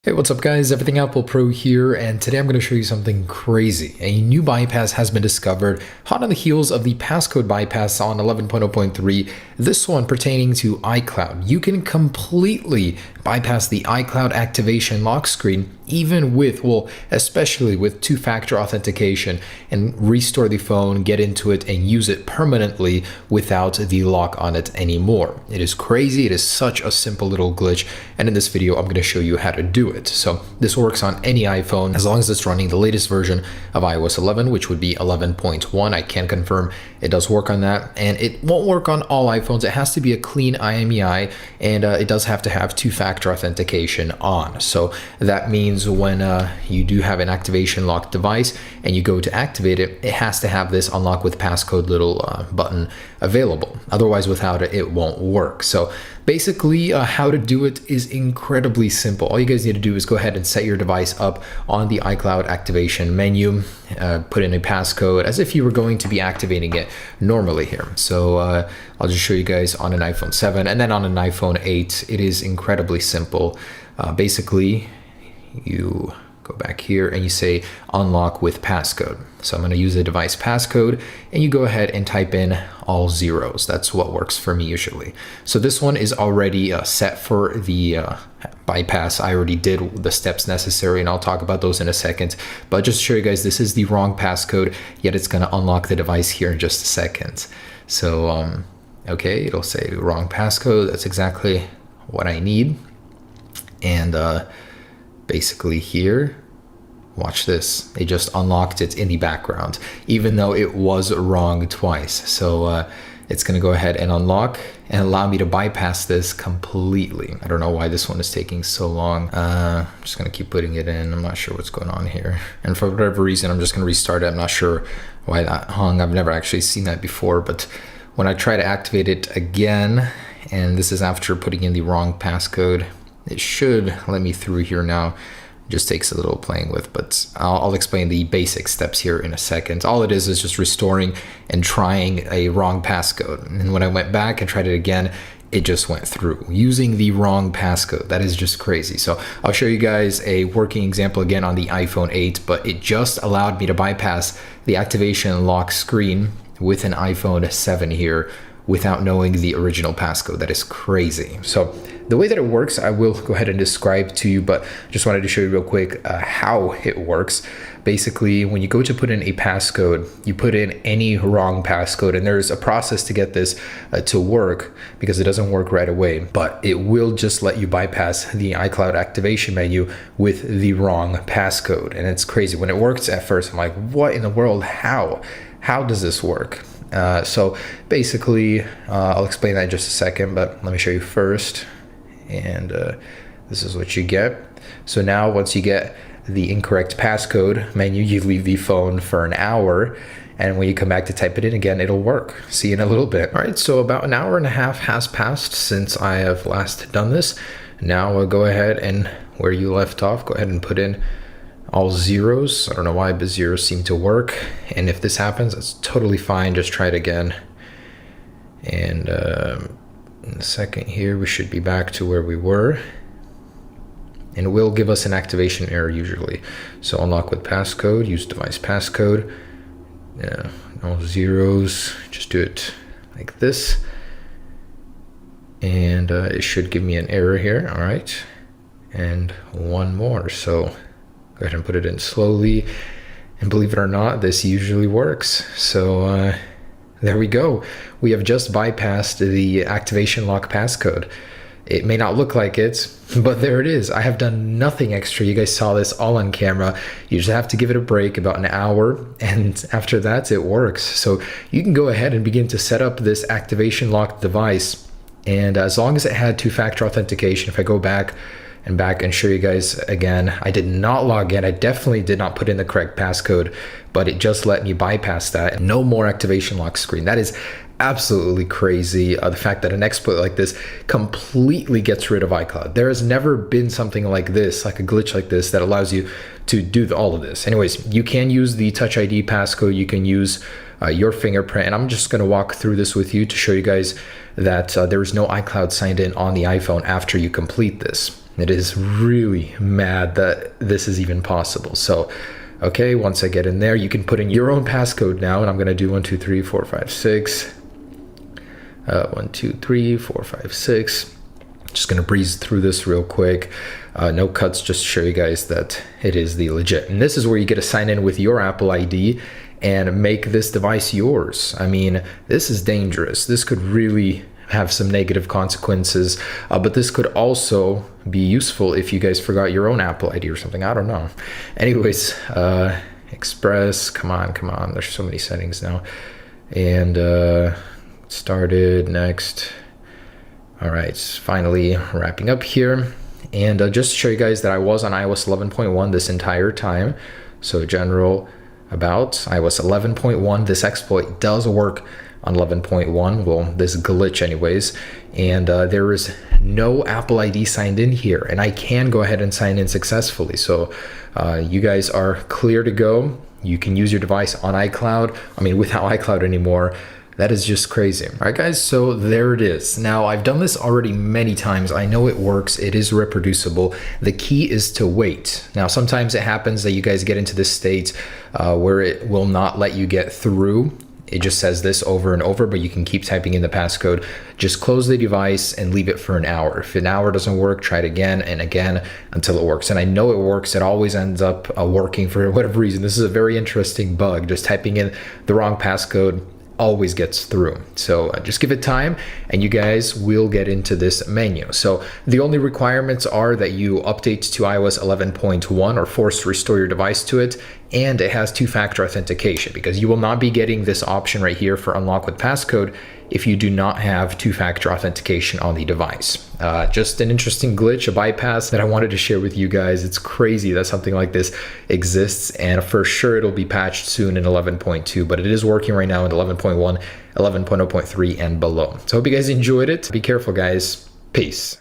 Hey, what's up guys? Everything Apple Pro here, and today I'm going to show you something crazy. A new bypass has been discovered, hot on the heels of the passcode bypass on 11.0.3, this one pertaining to iCloud. You can completely bypass the iCloud activation lock screen, even with, well, especially with two-factor authentication, and restore the phone, get into it, and use it permanently without the lock on it anymore. It is crazy. It is such a simple little glitch, and in this video, I'm going to show you how to do it. So this works on any iPhone as long as it's running the latest version of iOS 11, which would be 11.1. I can confirm it does work on that, and it won't work on all iPhones. It has to be a clean IMEI, and it does have to have two-factor authentication on. So that means when you do have an activation locked device and you go to activate it, it has to have this unlock with passcode little button available. Otherwise, without it, it won't work. So basically, how to do it is incredibly simple. All you guys need to do is go ahead and set your device up on the iCloud activation menu, put in a passcode as if you were going to be activating it normally here. So I'll just show you guys on an iPhone 7 and then on an iPhone 8. It is incredibly simple. Basically, you go back here and you say unlock with passcode. So I'm going to use a device passcode, and you go ahead and type in all zeros. That's what works for me usually. So this one is already set for the bypass. I already did the steps necessary, and I'll talk about those in a second. But just to show you guys, this is the wrong passcode, yet it's going to unlock the device here in just a second. So, okay, it'll say wrong passcode. That's exactly what I need. And basically here, watch this. They just unlocked it in the background, even though it was wrong twice. So it's going to go ahead and unlock and allow me to bypass this completely. I don't know why this one is taking so long. I'm just going to keep putting it in. I'm not sure what's going on here. And for whatever reason, I'm just going to restart it. I'm not sure why that hung. I've never actually seen that before. But when I try to activate it again, and this is after putting in the wrong passcode, it should let me through here now. It just takes a little playing with, but I'll explain the basic steps here in a second. All it is just restoring and trying a wrong passcode. And when I went back and tried it again, it just went through using the wrong passcode. That is just crazy. So I'll show you guys a working example again on the iPhone 8, but it just allowed me to bypass the activation lock screen with an iPhone 7 here without knowing the original passcode. That is crazy. So the way that it works, I will go ahead and describe to you, but just wanted to show you real quick how it works. Basically, when you go to put in a passcode, you put in any wrong passcode, and there's a process to get this to work because it doesn't work right away, but it will just let you bypass the iCloud activation menu with the wrong passcode. And it's crazy. When it works at first, I'm like, what in the world? How does this work? So basically, I'll explain that in just a second, but let me show you first. And this is what you get. So now once you get the incorrect passcode menu, you leave the phone for an hour, and when you come back to type it in again, it'll work. See you in a little bit. All right, so about an hour and a half has passed since I have last done this. Now I'll go ahead and where you left off, go ahead and put in all zeros. I don't know why, but zeros seem to work. And if this happens, that's totally fine. Just try it again. And in a second here, we should be back to where we were. And it will give us an activation error usually. So unlock with passcode, use device passcode. Yeah, all zeros, just do it like this. And it should give me an error here, all right. And one more, so go ahead and put it in slowly. And believe it or not, this usually works. So there we go. We have just bypassed the activation lock passcode. It may not look like it, but there it is. I have done nothing extra. You guys saw this all on camera. You just have to give it a break, about an hour, and after that, it works. So you can go ahead and begin to set up this activation locked device. And as long as it had two-factor authentication, if I go back and show you guys again, I did not log in. I definitely did not put in the correct passcode, but it just let me bypass that, and no more activation lock screen. That is absolutely crazy. The fact that an exploit like this completely gets rid of iCloud. There has never been something like this, like a glitch like this, that allows you to do all of this. Anyways, you can use the Touch ID passcode. You can use your fingerprint, and I'm just going to walk through this with you to show you guys that there is no iCloud signed in on the iPhone after you complete this. It is really mad that this is even possible. So, okay, once I get in there, you can put in your own passcode now, and I'm gonna do 1, 2, 3, 4, 5, 6. 1, 2, 3, 4, 5, 6. Just gonna breeze through this real quick. No cuts, just to show you guys that it is the legit. And this is where you get to sign in with your Apple ID and make this device yours. I mean, this is dangerous. This could really have some negative consequences, but this could also be useful if you guys forgot your own Apple ID or something. I don't know. Anyways, Express, come on. There's so many settings now. And started, next. All right, finally wrapping up here. And just to show you guys that I was on iOS 11.1 this entire time. So general, about iOS 11.1, this exploit does work on 11.1, well, this glitch anyways, and there is no Apple ID signed in here, and I can go ahead and sign in successfully. So you guys are clear to go. You can use your device on iCloud. I mean, without iCloud anymore. That is just crazy. All right, guys, so there it is. Now, I've done this already many times. I know it works. It is reproducible. The key is to wait. Now, sometimes it happens that you guys get into this state where it will not let you get through. It just says this over and over, but you can keep typing in the passcode. Just close the device and leave it for an hour. If an hour doesn't work, try it again and again until it works. And I know it works. It always ends up working for whatever reason. This is a very interesting bug. Just typing in the wrong passcode always gets through. So just give it time and you guys will get into this menu. So the only requirements are that you update to iOS 11.1 or force to restore your device to it, and it has two-factor authentication, because you will not be getting this option right here for unlock with passcode if you do not have two-factor authentication on the device. Just an interesting glitch, a bypass that I wanted to share with you guys. It's crazy that something like this exists, and for sure it'll be patched soon in 11.2, but it is working right now in 11.1, 11.0.3 and below. So I hope you guys enjoyed it. Be careful, guys. Peace.